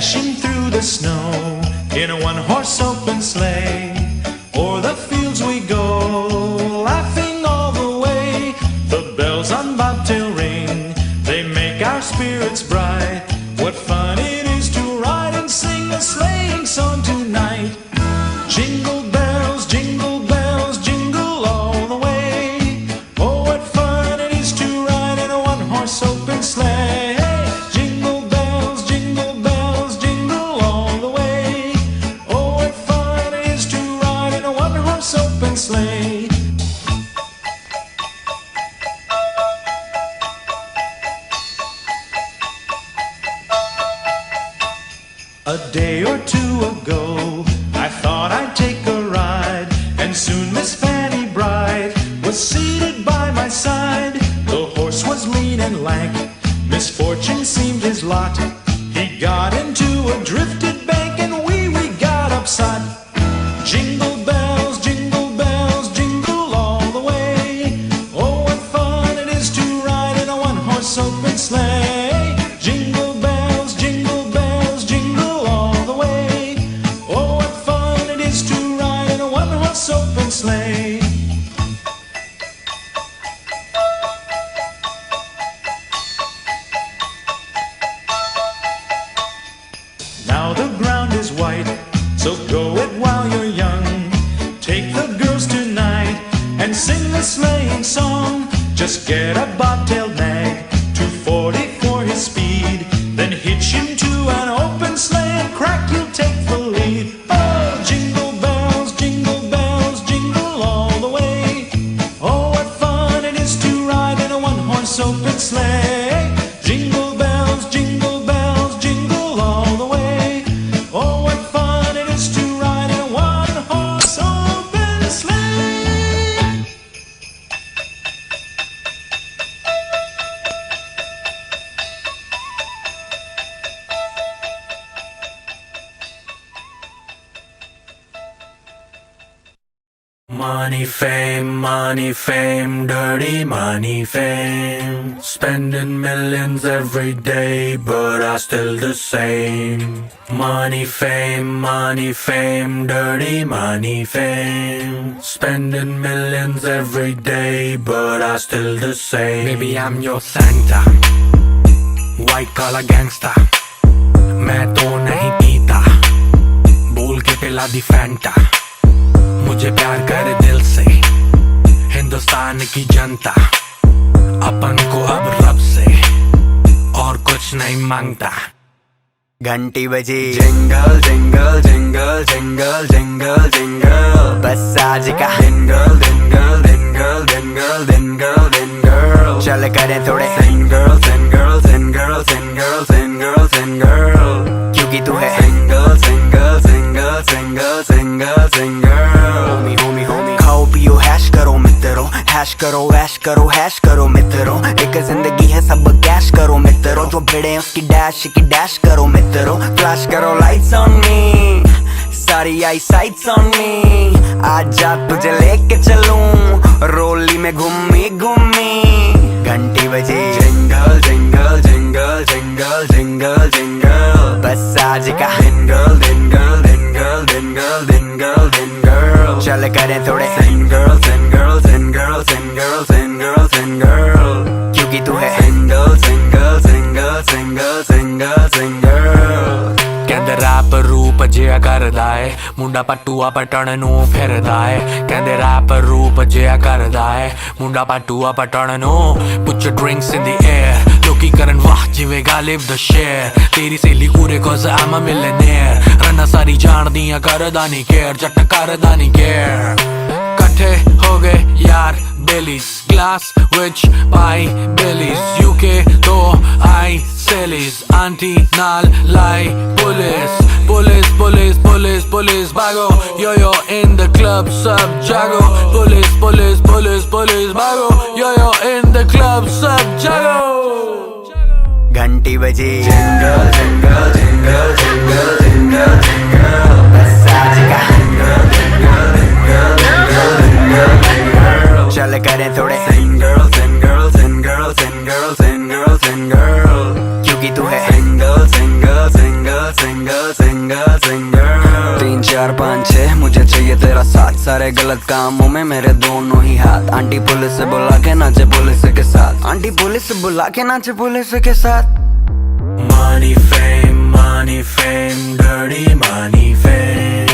dashing through the snow in a one-horse open sleigh. O'er the fields we go, laughing all the way. The bells on bobtail ring, they make our spirits bright. What fun it is to ride and sing a sleighing song tonight. Jingle bells, jingle bells, jingle all the way. Oh, what fun it is to ride in a one-horse open sleigh. Jingle bells, jingle bells, jingle all the way. Oh, what fun it is to ride in a one-horse open sleigh. A day or two ago, I thought I'd take a ride, and soon Miss Fanny Bright was seated by my side. The horse was lean and lank, misfortune seemed his lot. He got into a drifted bank, and we got upset. Jingle bells, jingle all the way. Oh, what fun it is to ride in a one-horse open sleigh. Jingle bells, jingle all the way. Oh, what fun it is to ride in a one-horse open sleigh. Now the ground is white, so go it while you're young. Take the girls tonight and sing the sleighing song. Just get a bobtailed nag, 240 for his speed. Then hitch him to an open sleigh and crack, you'll take the lead. Oh, jingle bells, jingle all the way. Oh, what fun it is to ride in a one-horse open sleigh. Jingle bells, jingle all the way. Oh, what fun it is to ride in a one-horse open sleigh. Money, fame, dirty money, fame. Spending millions every day, but I still the same. Money, fame, dirty money, fame. Spending millions every day, but I still the same. Maybe I'm your Santa, white collar gangster. मैं तो नहीं पीता, बोल के पिला दी Fanta. मुझे प्यार करे दिल से हिंदुस्तान की जनता. अपन को अब रब से और कुछ नहीं मांगता. घंटी बजी jingle jingle jingle jingle jingle jingle, बस आज का jingle jingle jingle jingle jingle jingle. चल करें थोड़े single single single single single single, क्योंकि तू है single single single single single single. Homi Homi Homi खाओ पियो हैश करो मित्रों, हैश करो ऐश करो हैश करो मित्रों. एक जिंदगी है सब कैश करो मित्रों. जो भिड़े उसकी डैश करो मित्रों. फ्लैश करो लाइट्स ऑन मी, सारी आई साइट्स ऑन मी. आजा तुझे लेके चलूं रोली में घूमी घूमी. घंटी बजी jingle jingle jingle jingle jingle jingle, बस आज का jingle jingle jingle jingle jingle jingle. चल करें थोड़े single single single single single single, क्योंकि तू है single single single single single single. कहंदे रैप रूप जिया करदा है, मुंडा पटूआ पटण नूं फिरदा है. कहंदे रैप रूप जिया करदा है, मुंडा पटूआ पटण नूं. Put your drinks in the air, लोकी करन वाह जिवें गालिब द शेर. तेरी सहेली कूरे cause I'm a millionaire. Ranna सारी जान दियां करदा नहीं केयर, जट करदा नहीं केयर. कट्ठे हो गए यार बेलीज, ग्लास विच पाई बेलीज. यूके तो आई सेलीज, आंटी नाल लाई police. Police, police, police, police, bago. Yo, in the club, sub jago. Police, police, police, police, bago. Yo, in the club, sub jago. घंटी बजी jingle jingle jingle jingle jingle jingle, बस आज का jingle jingle jingle jingle jingle jingle. चल करें थोड़े single single single single single single, क्योंकि तू है सिंगल सिंगल सिंगल सिंगल मेरा साथ, सारे गलत कामों में मेरे दोनों ही हाथ। आंटी पुलिस से बुला के नाचे पुलिस के साथ, आंटी पुलिस से बुला के नाचे पुलिस के साथ। Money, fame, dirty money, fame.